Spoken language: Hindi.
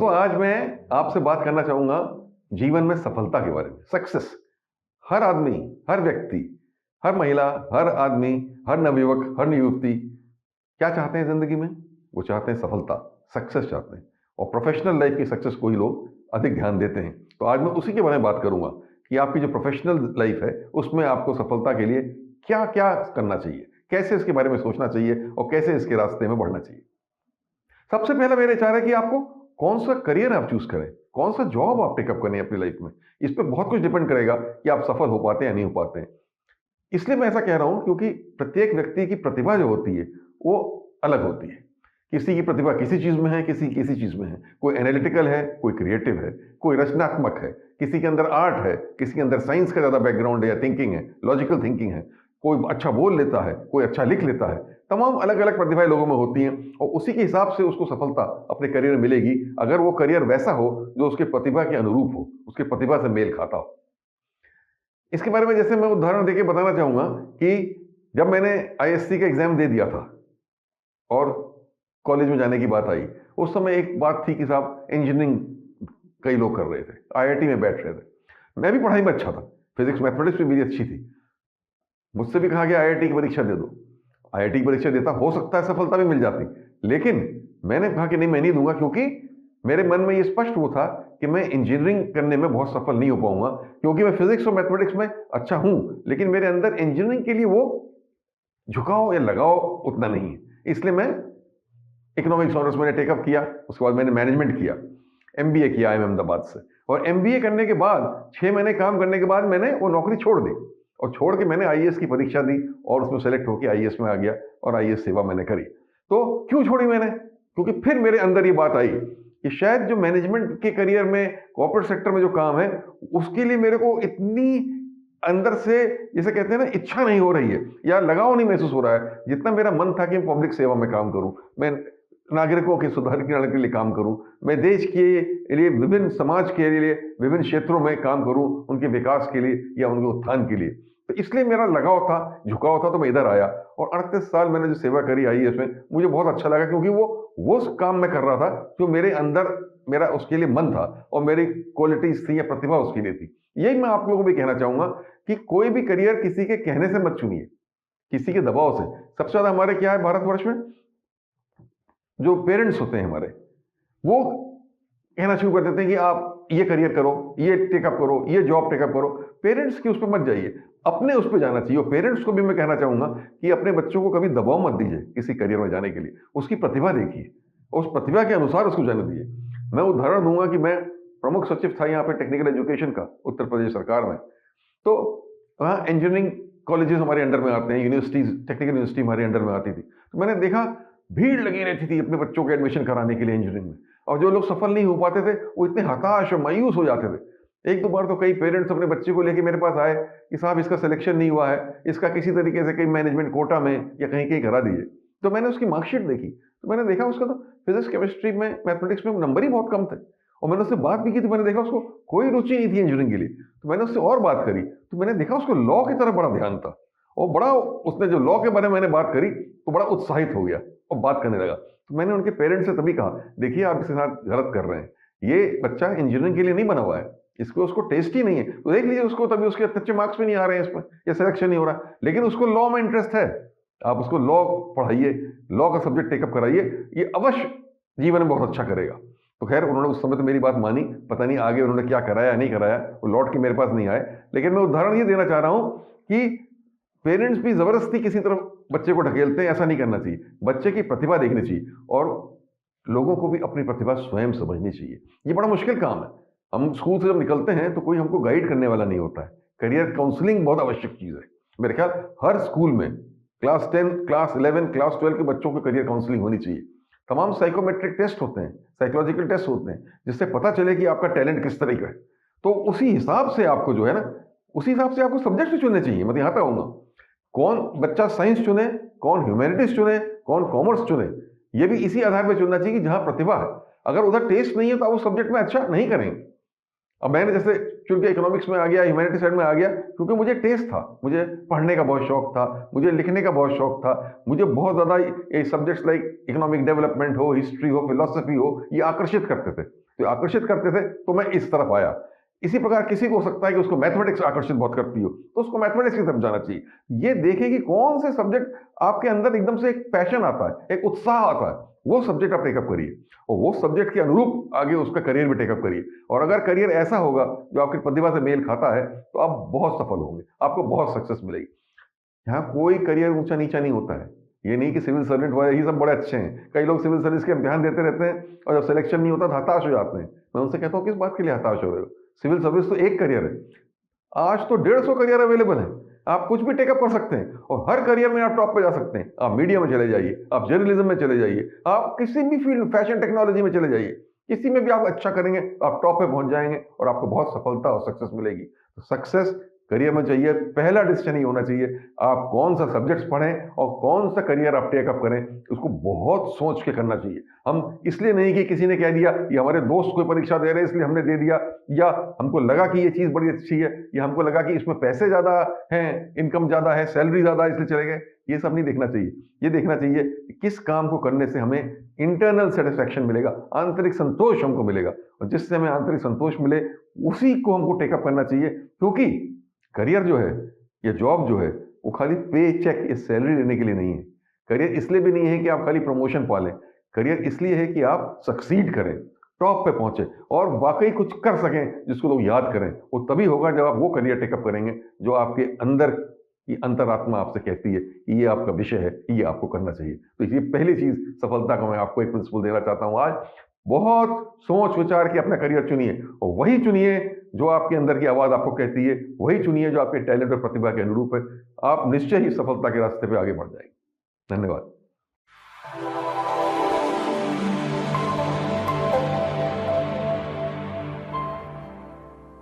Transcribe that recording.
दोस्तों, आज मैं आपसे बात करना चाहूंगा जीवन में सफलता के बारे में। सक्सेस, हर आदमी, हर व्यक्ति, हर महिला, हर आदमी, हर नवयुवक, हर युवती क्या चाहते हैं जिंदगी में? वो चाहते हैं सफलता, सक्सेस चाहते हैं। और प्रोफेशनल लाइफ की सक्सेस को ही लोग अधिक ध्यान देते हैं। तो आज मैं उसी के बारे में बात करूंगा कि आपकी जो प्रोफेशनल लाइफ है उसमें आपको सफलता के लिए क्या क्या करना चाहिए, कैसे इसके बारे में सोचना चाहिए और कैसे इसके रास्ते में बढ़ना चाहिए। सबसे पहला मेरा विचार है कि आपको कौन सा करियर आप चूज करें, कौन सा जॉब आप टेकअप करें अपनी लाइफ में। इस पर बहुत कुछ डिपेंड करेगा कि आप सफल हो पाते हैं या नहीं हो पाते हैं। इसलिए मैं ऐसा कह रहा हूं क्योंकि प्रत्येक व्यक्ति की प्रतिभा जो होती है वो अलग होती है। किसी की प्रतिभा किसी चीज में है, किसी किसी चीज में है। कोई एनालिटिकल है, कोई क्रिएटिव है, कोई रचनात्मक है, किसी के अंदर आर्ट है, किसी के अंदर साइंस का ज्यादा बैकग्राउंड है या थिंकिंग है, लॉजिकल थिंकिंग है। कोई अच्छा बोल लेता है, कोई अच्छा लिख लेता है। तमाम अलग अलग प्रतिभाएं लोगों में होती हैं और उसी के हिसाब से उसको सफलता अपने करियर में मिलेगी, अगर वो करियर वैसा हो जो उसके प्रतिभा के अनुरूप हो, उसके प्रतिभा से मेल खाता हो। इसके बारे में जैसे मैं उदाहरण देके बताना चाहूंगा कि जब मैंने आईएससी का एग्जाम दे दिया था और कॉलेज में जाने की बात आई, उस समय एक बात थी कि साहब इंजीनियरिंग कई लोग कर रहे थे, आईआईटी में बैठ रहे थे। मैं भी पढ़ाई में अच्छा था, फिजिक्स मैथमेटिक्स में मेरी अच्छी थी। मुझसे भी कहा गया आईआईटी की परीक्षा दे दो। आईआईटी की परीक्षा देता, हो सकता है सफलता भी मिल जाती, लेकिन मैंने कहा कि नहीं, मैं नहीं दूंगा, क्योंकि मेरे मन में ये स्पष्ट वो था कि मैं इंजीनियरिंग करने में बहुत सफल नहीं हो पाऊंगा, क्योंकि मैं फिजिक्स और मैथमेटिक्स में अच्छा हूं, लेकिन मेरे अंदर इंजीनियरिंग के लिए वो झुकाव या लगाव उतना नहीं है। इसलिए मैं इकोनॉमिक्स ऑनर्स मैंने टेकअप किया, उसके बाद मैंने मैनेजमेंट किया, एमबीए किया आईआईएम अहमदाबाद से। और एमबीए करने के बाद 6 महीने काम करने के बाद मैंने वो नौकरी छोड़ दी और छोड़ के मैंने आईएएस की परीक्षा दी और उसमें सेलेक्ट होकर आईएएस में आ गया और आईएएस सेवा मैंने करी। तो क्यों छोड़ी मैंने? क्योंकि फिर मेरे अंदर ये बात आई कि शायद जो मैनेजमेंट के करियर में, कॉर्पोरेट सेक्टर में जो काम है, उसके लिए मेरे को इतनी अंदर से, जैसे कहते हैं ना, इच्छा नहीं हो रही है या लगाव नहीं महसूस हो रहा है, जितना मेरा मन था कि मैं पब्लिक सेवा में काम करूं, मैं नागरिकों के सुधार के लिए काम करूं, मैं देश के लिए, विभिन्न समाज के लिए, विभिन्न क्षेत्रों में काम करूं, उनके विकास के लिए या उनके उत्थान के लिए। तो इसलिए मेरा लगाव था, झुकाव था, तो मैं इधर आया और 38 साल मैंने जो सेवा करी आईएएस में, मुझे बहुत अच्छा लगा, क्योंकि वो काम मैं कर रहा था जो मेरे अंदर, मेरा उसके लिए मन था और मेरी क्वालिटीज थी या प्रतिभा उसके लिए थी। यही मैं आप लोगों को भी कहना चाहूंगा कि कोई भी करियर किसी के कहने से मत चुनिए, किसी के दबाव से। सबसे ज्यादा हमारे क्या है भारतवर्ष में, जो पेरेंट्स होते हैं हमारे, वो कहना शुरू कर देते हैं कि आप ये करियर करो, ये टेकअप करो, ये जॉब टेकअप करो। पेरेंट्स की उस पर मत जाइए, अपने उस पर जाना चाहिए। और पेरेंट्स को भी मैं कहना चाहूंगा कि अपने बच्चों को कभी दबाव मत दीजिए किसी करियर में जाने के लिए। उसकी प्रतिभा देखिए, उस प्रतिभा के अनुसार उसको जाने दीजिए। मैं उदाहरण दूंगा कि मैं प्रमुख सचिव था यहाँ पे टेक्निकल एजुकेशन का उत्तर प्रदेश सरकार में। तो वहाँ इंजीनियरिंग कॉलेजेस हमारे अंडर में आते हैं, यूनिवर्सिटीज, टेक्निकल यूनिवर्सिटी हमारे अंडर में आती थी। तो मैंने देखा भीड़ लगी रहती थी अपने बच्चों के एडमिशन कराने के लिए इंजीनियरिंग में, और जो लोग सफल नहीं हो पाते थे वो इतने हताश और मायूस हो जाते थे। एक दो बार तो कई पेरेंट्स अपने बच्चे को लेके मेरे पास आए कि साहब इसका सिलेक्शन नहीं हुआ है, इसका किसी तरीके से कहीं मैनेजमेंट कोटा में या कहीं कहीं करा दीजिए। तो मैंने उसकी मार्कशीट देखी, तो मैंने देखा उसका तो फिजिक्स, केमिस्ट्री में, मैथमेटिक्स में नंबर ही बहुत कम थे। और मैंने उससे बात भी की तो मैंने देखा उसको कोई रुचि नहीं थी इंजीनियरिंग के लिए। तो मैंने उससे और बात करी तो मैंने देखा उसको लॉ की तरफ बड़ा ध्यान था, और बड़ा उसने जो लॉ के बारे में मैंने बात करी तो बड़ा उत्साहित हो गया और बात करने लगा। तो मैंने उनके पेरेंट्स से तभी कहा, देखिए आप इसके साथ गलत कर रहे हैं, ये बच्चा इंजीनियरिंग के लिए नहीं बना हुआ है, इसको उसको टेस्ट ही नहीं है। तो देख लीजिए उसको, तभी उसके अच्छे मार्क्स भी नहीं आ रहे हैं इसमें या सिलेक्शन नहीं हो रहा है, लेकिन उसको लॉ में इंटरेस्ट है। आप उसको लॉ पढ़ाइए, लॉ का सब्जेक्ट टेकअप कराइए, ये अवश्य जीवन में बहुत अच्छा करेगा। तो खैर उन्होंने उस समय तो मेरी बात मानी, पता नहीं आगे उन्होंने क्या कराया नहीं कराया, वो लौट के मेरे पास नहीं आए। लेकिन मैं उदाहरण ये देना चाह रहा हूं कि पेरेंट्स भी जबरदस्ती किसी तरफ बच्चे को ढकेलते हैं, ऐसा नहीं करना चाहिए। बच्चे की प्रतिभा देखनी चाहिए और लोगों को भी अपनी प्रतिभा स्वयं समझनी चाहिए। ये बड़ा मुश्किल काम है। हम स्कूल से जब निकलते हैं तो कोई हमको गाइड करने वाला नहीं होता है। करियर काउंसलिंग बहुत आवश्यक चीज है। मेरे ख्याल हर स्कूल में क्लास 10, क्लास 11, क्लास 12 के बच्चों को करियर काउंसलिंग होनी चाहिए। तमाम साइकोमेट्रिक टेस्ट होते हैं, साइकोलॉजिकल टेस्ट होते हैं, जिससे पता चले कि आपका टैलेंट किस तरह का है। तो उसी हिसाब से आपको जो है ना, उसी हिसाब से आपको सब्जेक्ट चुनने चाहिए। मैं यहाँ तक आऊंगा, कौन बच्चा साइंस चुने, कौन ह्यूमैनिटीज चुने, कौन कॉमर्स चुने, ये भी इसी आधार पर चुनना चाहिए कि जहां प्रतिभा है। अगर उधर टेस्ट नहीं है तो आप उस सब्जेक्ट में अच्छा नहीं करेंगे। अब मैंने जैसे चुन के इकोनॉमिक्स में आ गया, ह्यूमैनिटी साइड में आ गया, क्योंकि मुझे टेस्ट था, मुझे पढ़ने का बहुत शौक था, मुझे लिखने का बहुत शौक था, मुझे बहुत ज़्यादा ये सब्जेक्ट्स लाइक इकोनॉमिक डेवलपमेंट हो, हिस्ट्री हो, फिलोसफी हो, ये आकर्षित करते थे। तो आकर्षित करते थे तो मैं इस तरफ आया। इसी प्रकार किसी को हो सकता है कि उसको मैथमेटिक्स आकर्षित बहुत करती हो, तो उसको मैथमेटिक्स की तरफ जाना चाहिए। ये देखें कि कौन से सब्जेक्ट आपके अंदर एकदम से एक पैशन आता है, एक उत्साह आता है, वो सब्जेक्ट आप टेकअप करिए और वो सब्जेक्ट के अनुरूप आगे उसका करियर भी टेकअप करिए। और अगर करियर ऐसा होगा जो आपकी प्रतिभा से मेल खाता है, तो आप बहुत सफल होंगे, आपको बहुत सक्सेस मिलेगी। यहाँ कोई करियर ऊंचा नीचा नहीं होता है। ये नहीं कि सिविल सर्वेंट वाले ही सब बड़े अच्छे हैं। कई लोग सिविल सर्विस के इम्तिहान देते रहते हैं और जब सिलेक्शन नहीं होता तो हताश हो जाते हैं। मैं उनसे कहता हूँ किस बात के लिए हताश हो रहे हो, सिविल सर्विस तो एक करियर है। आज तो 150 करियर अवेलेबल है, आप कुछ भी टेकअप कर सकते हैं और हर करियर में आप टॉप पे जा सकते हैं। आप मीडिया में चले जाइए, आप जर्नलिज्म में चले जाइए, आप किसी भी फील्ड, फैशन टेक्नोलॉजी में चले जाइए, किसी में भी आप अच्छा करेंगे आप टॉप पे पहुंच जाएंगे और आपको बहुत सफलता और सक्सेस मिलेगी। तो सक्सेस करियर में चाहिए, पहला डिसीजन ही होना चाहिए आप कौन सा सब्जेक्ट्स पढ़ें और कौन सा करियर आप टेकअप करें, उसको बहुत सोच के करना चाहिए। हम इसलिए नहीं कि किसी ने कह दिया, ये हमारे दोस्त कोई परीक्षा दे रहे हैं इसलिए हमने दे दिया, या हमको लगा कि ये चीज़ बड़ी अच्छी है, या हमको लगा कि इसमें पैसे ज़्यादा हैं, इनकम ज़्यादा है, सैलरी ज़्यादा है इसलिए चले गए। ये सब नहीं देखना चाहिए। ये देखना चाहिए कि किस काम को करने से हमें इंटरनल सेटिस्फैक्शन मिलेगा, आंतरिक संतोष हमको मिलेगा, और जिससे हमें आंतरिक संतोष मिले उसी को हमको टेकअप करना चाहिए। क्योंकि करियर जो है या जॉब जो है वो खाली पे चेक या सैलरी लेने के लिए नहीं है। करियर इसलिए भी नहीं है कि आप खाली प्रमोशन पालें। करियर इसलिए है कि आप सक्सीड करें, टॉप पे पहुंचे और वाकई कुछ कर सकें जिसको लोग याद करें। वो तभी होगा जब आप वो करियर टेकअप करेंगे जो आपके अंदर की अंतरात्मा आपसे कहती है कि ये आपका विषय है, ये आपको करना चाहिए। तो ये पहली चीज सफलता का मैं आपको एक प्रिंसिपल देना चाहता हूं आज। बहुत सोच विचार के अपना करियर चुनिए और वही चुनिए जो आपके अंदर की आवाज आपको कहती है, वही चुनिए जो आपके टैलेंट और प्रतिभा के अनुरूप है। आप निश्चय ही सफलता के रास्ते पे आगे बढ़ जाएंगे। धन्यवाद।